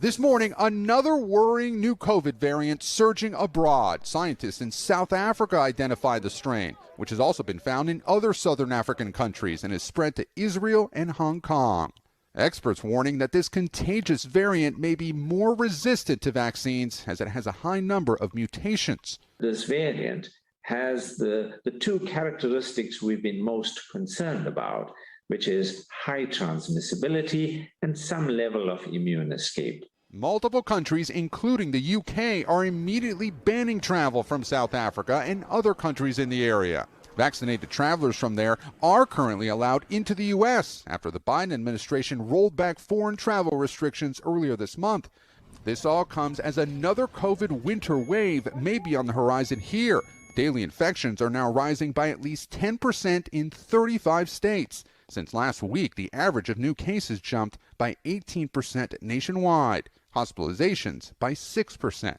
This morning, another worrying new COVID variant surging abroad. Scientists in South Africa identified the strain, which has also been found in other southern African countries and has spread to Israel and Hong Kong. Experts warning that this contagious variant may be more resistant to vaccines as it has a high number of mutations. This variant has the two characteristics we've been most concerned about, which is high transmissibility and some level of immune escape. Multiple countries, including the UK, are immediately banning travel from South Africa and other countries in the area. Vaccinated travelers from there are currently allowed into the U.S. after the Biden administration rolled back foreign travel restrictions earlier this month. This all comes as another COVID winter wave may be on the horizon here. Daily infections are now rising by at least 10% in 35 states. Since last week, the average of new cases jumped by 18% nationwide, hospitalizations by 6%.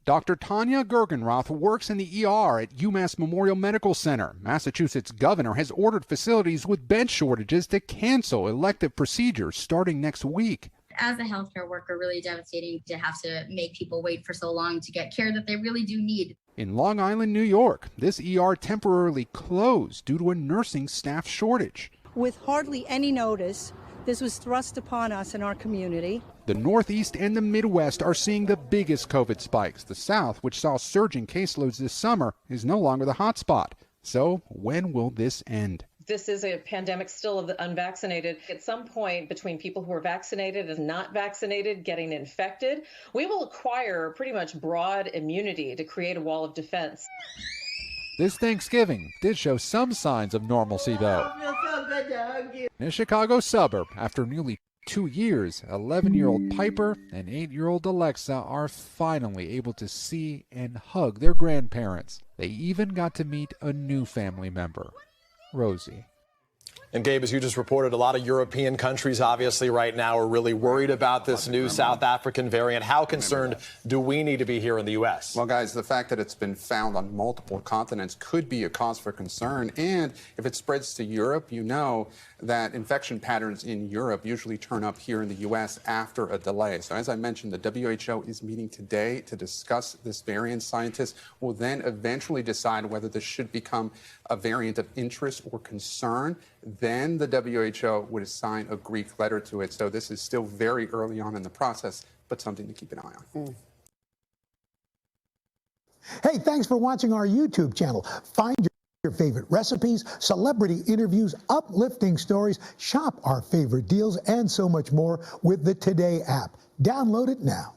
Dr. Tanya Gergenroth works in the ER at UMass Memorial Medical Center. Massachusetts governor has ordered facilities with bed shortages to cancel elective procedures starting next week. As a healthcare worker, really devastating to have to make people wait for so long to get care that they really do need. In Long Island, New York, this ER temporarily closed due to a nursing staff shortage. With hardly any notice, this was thrust upon us in our community. The Northeast and the Midwest are seeing the biggest COVID spikes. The South, which saw surging caseloads this summer, is no longer the hotspot. So when will this end? This is a pandemic still of the unvaccinated. At some point between people who are vaccinated and not vaccinated getting infected, we will acquire pretty much broad immunity to create a wall of defense. This Thanksgiving did show some signs of normalcy, though. In a Chicago suburb, after nearly 2 years, 11-year-old Piper and 8-year-old Alexa are finally able to see and hug their grandparents. They even got to meet a new family member, Rosie. And Gabe, as you just reported, a lot of European countries obviously right now are really worried about this new South African variant. How concerned do we need to be here in the U.S.? Well, guys, the fact that it's been found on multiple continents could be a cause for concern. And if it spreads to Europe, you know that infection patterns in Europe usually turn up here in the U.S. after a delay. So as I mentioned, the WHO is meeting today to discuss this variant. Scientists will then eventually decide whether this should become a variant of interest or concern. Then the WHO would assign a Greek letter to it. So this is still very early on in the process, but something to keep an eye on. Hey, thanks for watching our YouTube channel. Find your favorite recipes, celebrity interviews, uplifting stories, shop our favorite deals, and so much more with the Today app. Download it now.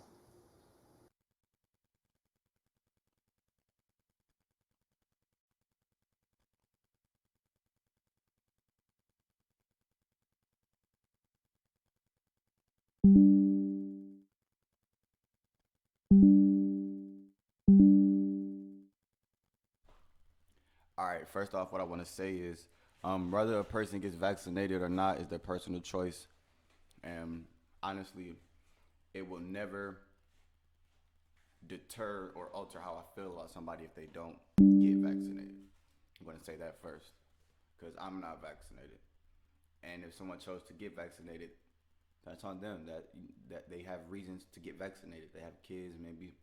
All right, first off, what I want to say is whether a person gets vaccinated or not is their personal choice. And honestly, it will never deter or alter how I feel about somebody if they don't get vaccinated. I'm going to say that first because I'm not vaccinated. And if someone chose to get vaccinated, that's on them. That they have reasons to get vaccinated. They have kids, maybe.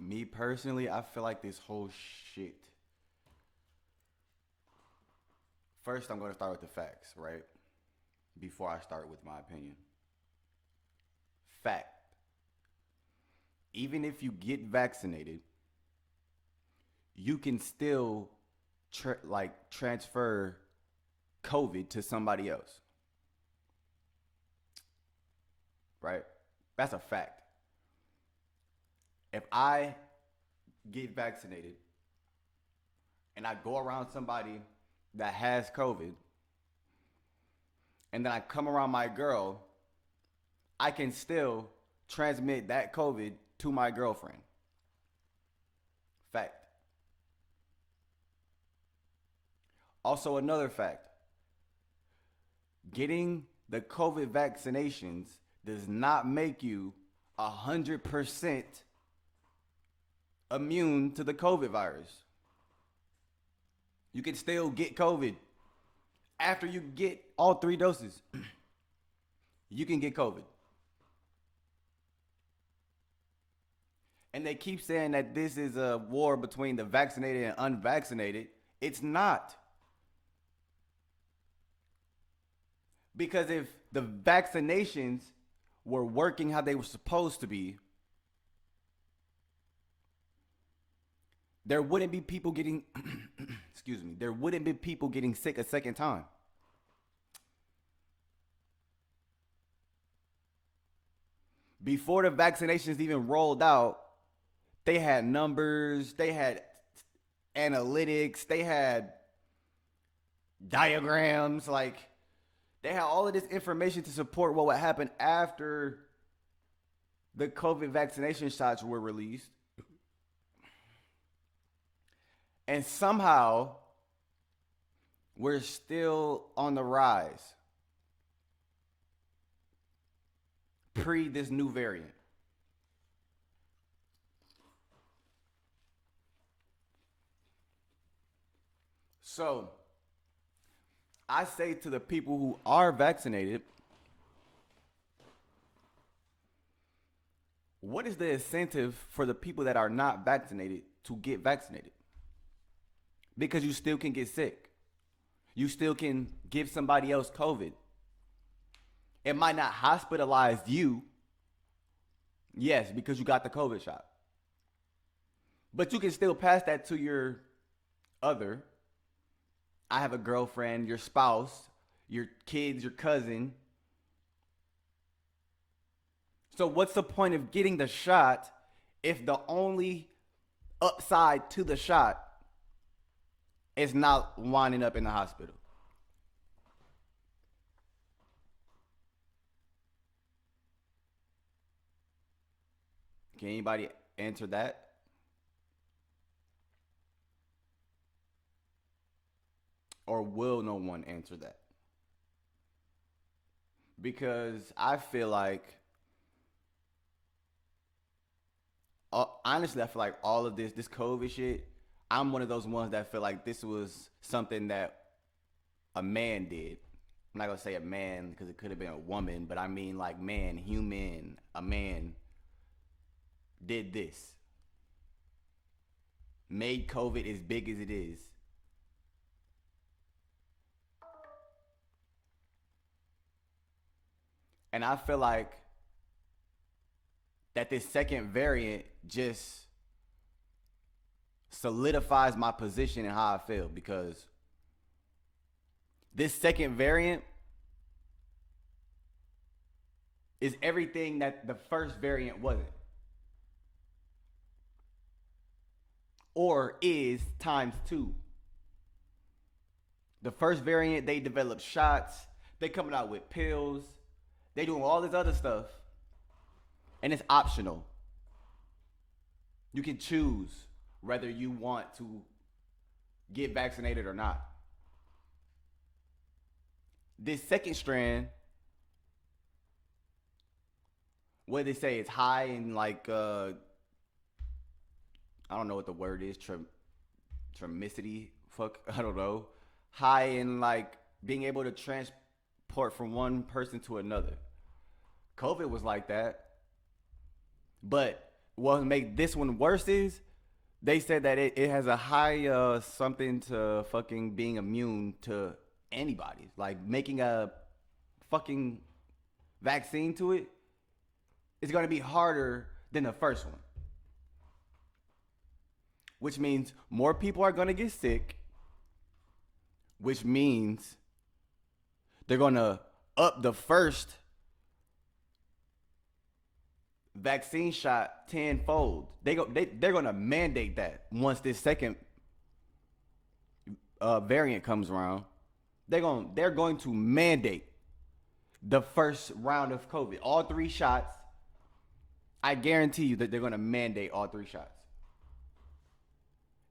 Me personally, I feel like this whole shit. First, I'm going to start with the facts, right? Before I start with my opinion. Fact. Even if you get vaccinated, you can still transfer COVID to somebody else. Right? That's a fact. If I get vaccinated and I go around somebody that has COVID and then I come around my girl, I can still transmit that COVID to my girlfriend. Fact. Also, another fact. Getting the COVID vaccinations does not make you 100% immune to the COVID virus. You can still get COVID after you get all 3 doses. You can get COVID. And they keep saying that this is a war between the vaccinated and unvaccinated. It's not. Because if the vaccinations were working how they were supposed to be, there wouldn't be people getting, excuse me, there wouldn't be people getting sick a second time. Before the vaccinations even rolled out, they had numbers, they had analytics, they had diagrams, like they had all of this information to support what would happen after the COVID vaccination shots were released. And somehow we're still on the rise pre this new variant. So I say to the people who are vaccinated, what is the incentive for the people that are not vaccinated to get vaccinated? Because you still can get sick. You still can give somebody else COVID. It might not hospitalize you, yes, because you got the COVID shot. But you can still pass that to your other. I have a girlfriend, your spouse, your kids, your cousin. So what's the point of getting the shot if the only upside to the shot is not winding up in the hospital? Can anybody answer that? Or will no one answer that? Because I feel like, honestly, I feel like all of this COVID shit, I'm one of those ones that feel like this was something that a man did. I'm not gonna say a man because it could have been a woman, but I mean like man, human, a man did this. Made COVID as big as it is. And I feel like that this second variant just solidifies my position and how I feel, because this second variant is everything that the first variant wasn't. Or is ×2. The first variant, they developed shots, they coming out with pills, they doing all this other stuff, and it's optional. You can choose whether you want to get vaccinated or not. This second strand, what they say, it's high in like, I don't know what the word is, tremicity, I don't know. High in like being able to transport from one person to another. COVID was like that. But what make this one worse is they said that it has a high something to fucking being immune to antibodies. Like making a fucking vaccine to it is going to be harder than the first one. Which means more people are going to get sick. Which means they're going to up the first vaccine shot tenfold. They're going to mandate that once this second variant comes around. They're going to mandate the first round of COVID. All 3 shots. I guarantee you that they're going to mandate all 3 shots.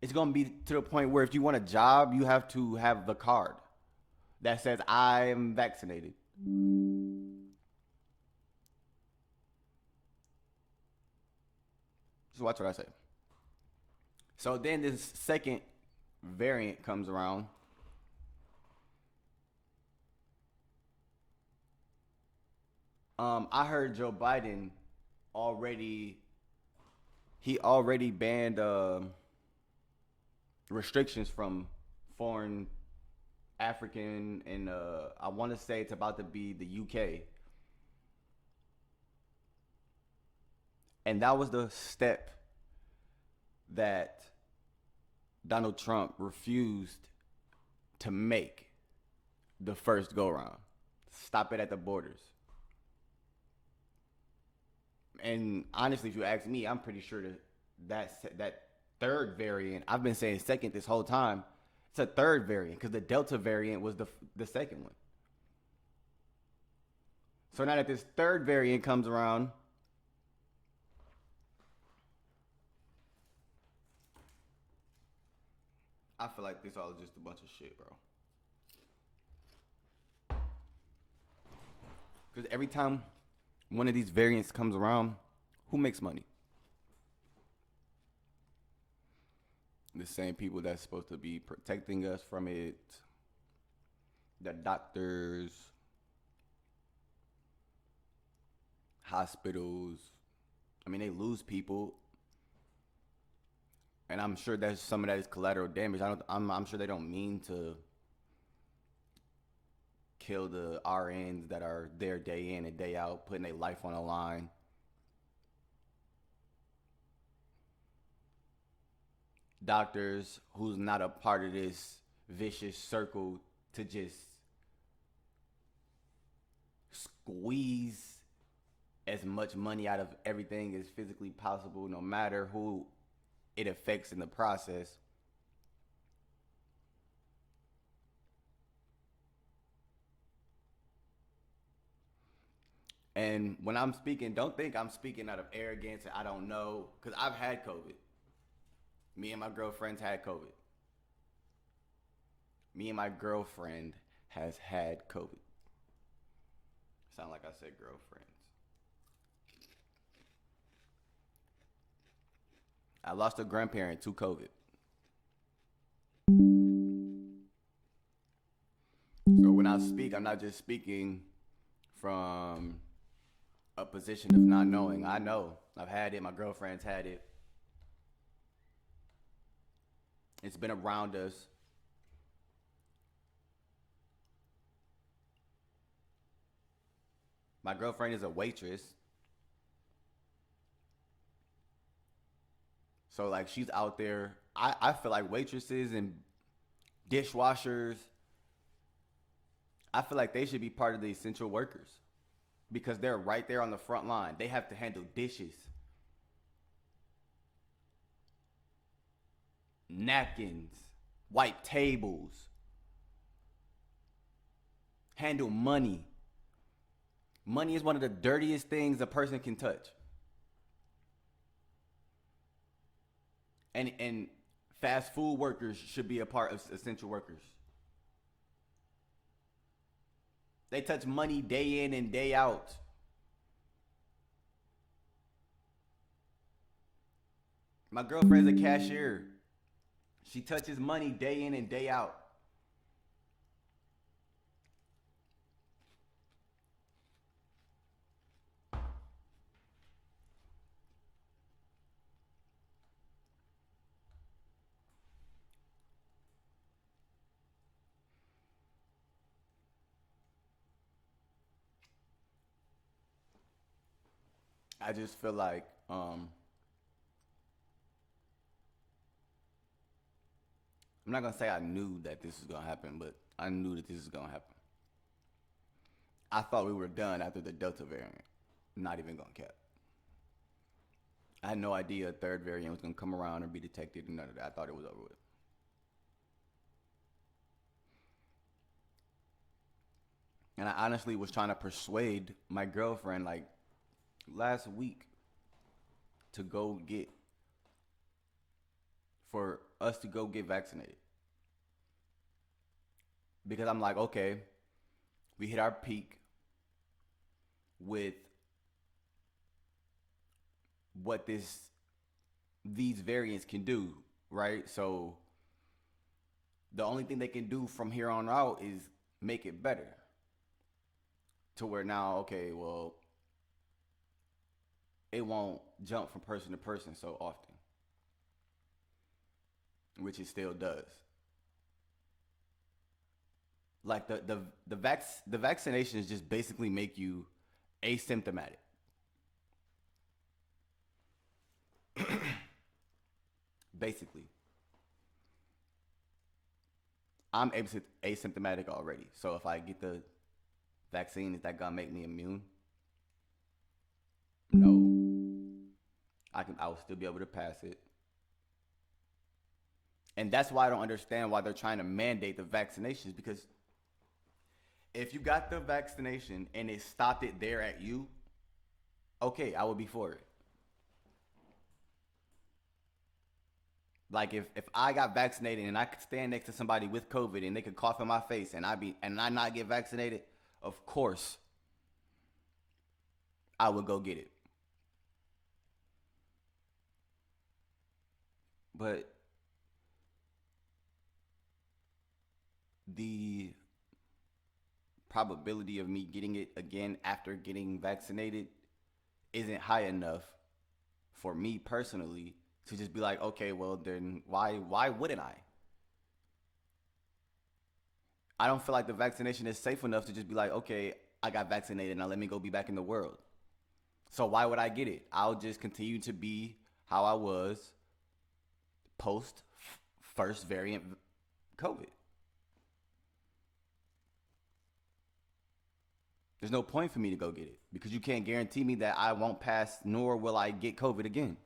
It's going to be to the point where if you want a job, you have to have the card that says I am vaccinated. So watch what I say. So then this second variant comes around. I heard Joe Biden already he already banned restrictions from foreign African and I want to say it's about to be the UK. And that was the step that Donald Trump refused to make the first go round. Stop it at the borders. And honestly, if you ask me, I'm pretty sure that third variant, I've been saying second this whole time, it's a third variant because the Delta variant was the second one. So now that this third variant comes around, I feel like this all is just a bunch of shit, bro. Because every time one of these variants comes around, who makes money? The same people that's supposed to be protecting us from it, the doctors, hospitals. I mean, they lose people. And I'm sure that some of that is collateral damage. I'm sure they don't mean to kill the RNs that are there day in and day out, putting their life on the line. Doctors who's not a part of this vicious circle to just squeeze as much money out of everything as physically possible, no matter who it affects in the process. And when I'm speaking, don't think I'm speaking out of arrogance and I don't know, because I've had COVID. Me and my girlfriend's had COVID. Me and my girlfriend has had COVID. Sound like I said girlfriends. I lost a grandparent to COVID. So when I speak, I'm not just speaking from a position of not knowing. I know. I've had it. My girlfriend's had it. It's been around us. My girlfriend is a waitress. So like she's out there. I feel like waitresses and dishwashers, I feel like they should be part of the essential workers because they're right there on the front line. They have to handle dishes, napkins, wipe tables, handle money. Money is one of the dirtiest things a person can touch. And fast food workers should be a part of essential workers. They touch money day in and day out. My girlfriend's a cashier. She touches money day in and day out. I just feel like I'm not gonna say I knew that this was gonna happen, but I knew that this was gonna happen. I thought we were done after the Delta variant. Not even gonna cap. I had no idea a third variant was gonna come around or be detected and none of that. I thought it was over with. And I honestly was trying to persuade my girlfriend like last week to go get, for us to go get vaccinated. Because I'm like, okay, we hit our peak with what these variants can do, right? So the only thing they can do from here on out is make it better. To where now, okay, well, it won't jump from person to person so often, which it still does. Like the vaccinations just basically make you asymptomatic. Basically, I'm asymptomatic already. So if I get the vaccine, is that gonna make me immune? No. I will still be able to pass it. And that's why I don't understand why they're trying to mandate the vaccinations, because if you got the vaccination and it stopped it there at you, okay, I would be for it. Like if I got vaccinated and I could stand next to somebody with COVID and they could cough in my face and I not get vaccinated, of course I would go get it. But the probability of me getting it again after getting vaccinated isn't high enough for me personally to just be like, okay, well then why wouldn't I? I don't feel like the vaccination is safe enough to just be like, okay, I got vaccinated, now let me go be back in the world. So why would I get it? I'll just continue to be how I was post first variant COVID. There's no point for me to go get it because you can't guarantee me that I won't pass, nor will I get COVID again.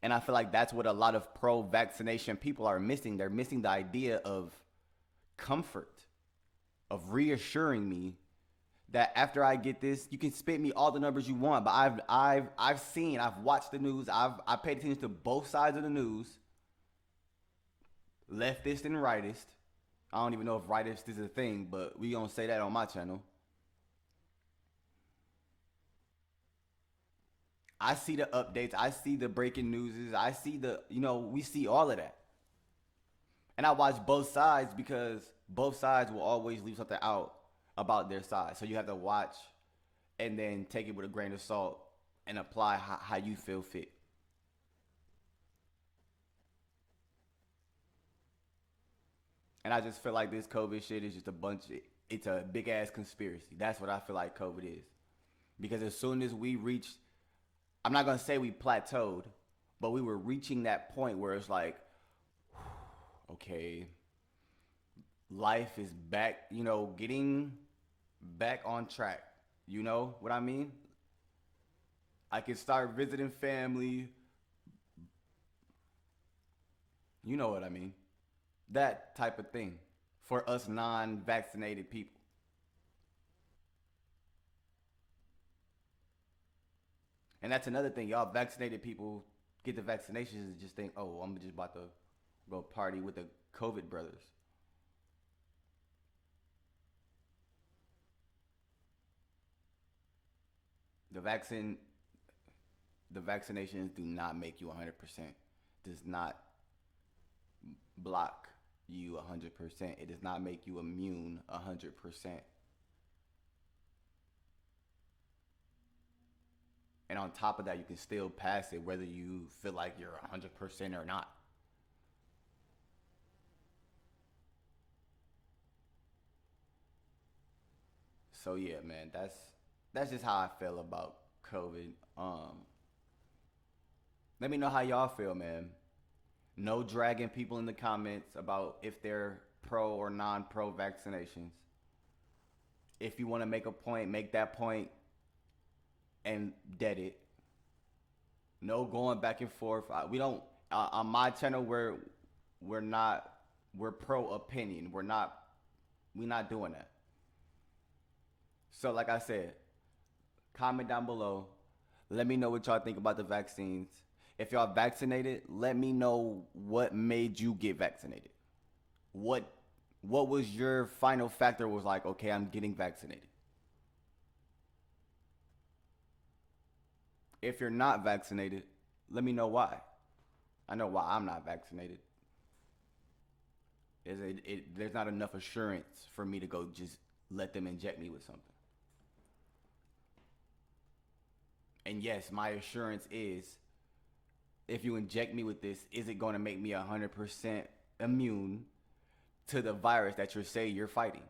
And I feel like that's what a lot of pro-vaccination people are missing. They're missing the idea of comfort, of reassuring me that after I get this, you can spit me all the numbers you want. But I've watched the news. I paid attention to both sides of the news, leftist and rightist. I don't even know if rightist is a thing, but we gonna say that on my channel. I see the updates. I see the breaking news. I see we see all of that. And I watch both sides because both sides will always leave something out about their side. So you have to watch and then take it with a grain of salt and apply how you feel fit. And I just feel like this COVID shit is just it's a big ass conspiracy. That's what I feel like COVID is. Because as soon as we reach, I'm not going to say we plateaued, but we were reaching that point where it's like, okay, life is back, getting back on track. You know what I mean? I can start visiting family. You know what I mean? That type of thing for us non-vaccinated people. And that's another thing. Y'all vaccinated people get the vaccinations and just think, oh, I'm just about to go party with the COVID brothers. The vaccinations do not make you 100%. Does not block you 100%. It does not make you immune 100%. And on top of that, you can still pass it whether you feel like you're 100% or not. So yeah, man, that's just how I feel about COVID. Let me know how y'all feel, man. No dragging people in the comments about if they're pro or non-pro vaccinations. If you want to make a point, make that point and dead it. No going back and forth. We don't on my channel we're pro opinion. We're not doing that. So like I said, comment down below. Let me know what y'all think about the vaccines. If y'all vaccinated, let me know what made you get vaccinated. What was your final factor was like, okay, I'm getting vaccinated. If you're not vaccinated, let me know why. I know why I'm not vaccinated. There's not enough assurance for me to go just let them inject me with something. And yes, my assurance is, if you inject me with this, is it going to make me 100% immune to the virus that you're saying you're fighting?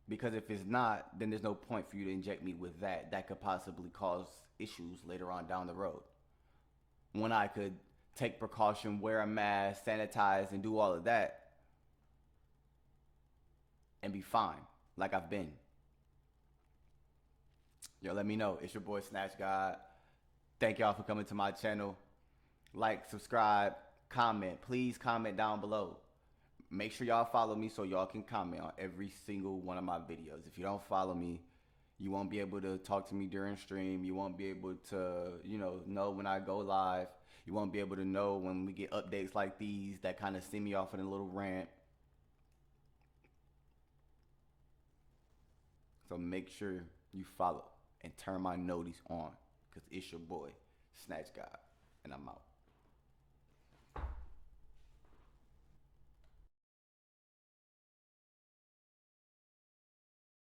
Because if it's not, then there's no point for you to inject me with that. That could possibly cause issues later on down the road. When I could take precaution, wear a mask, sanitize, and do all of that, and be fine, like I've been. Yo, let me know. It's your boy Snatch God. Thank y'all for coming to my channel. Like, subscribe, comment. Please comment down below. Make sure y'all follow me so y'all can comment on every single one of my videos. If you don't follow me, you won't be able to talk to me during stream. You won't be able to, know when I go live. You won't be able to know when we get updates like these that kind of send me off in a little rant. So make sure you follow and turn my notice on, because it's your boy, Snatch God, and I'm out.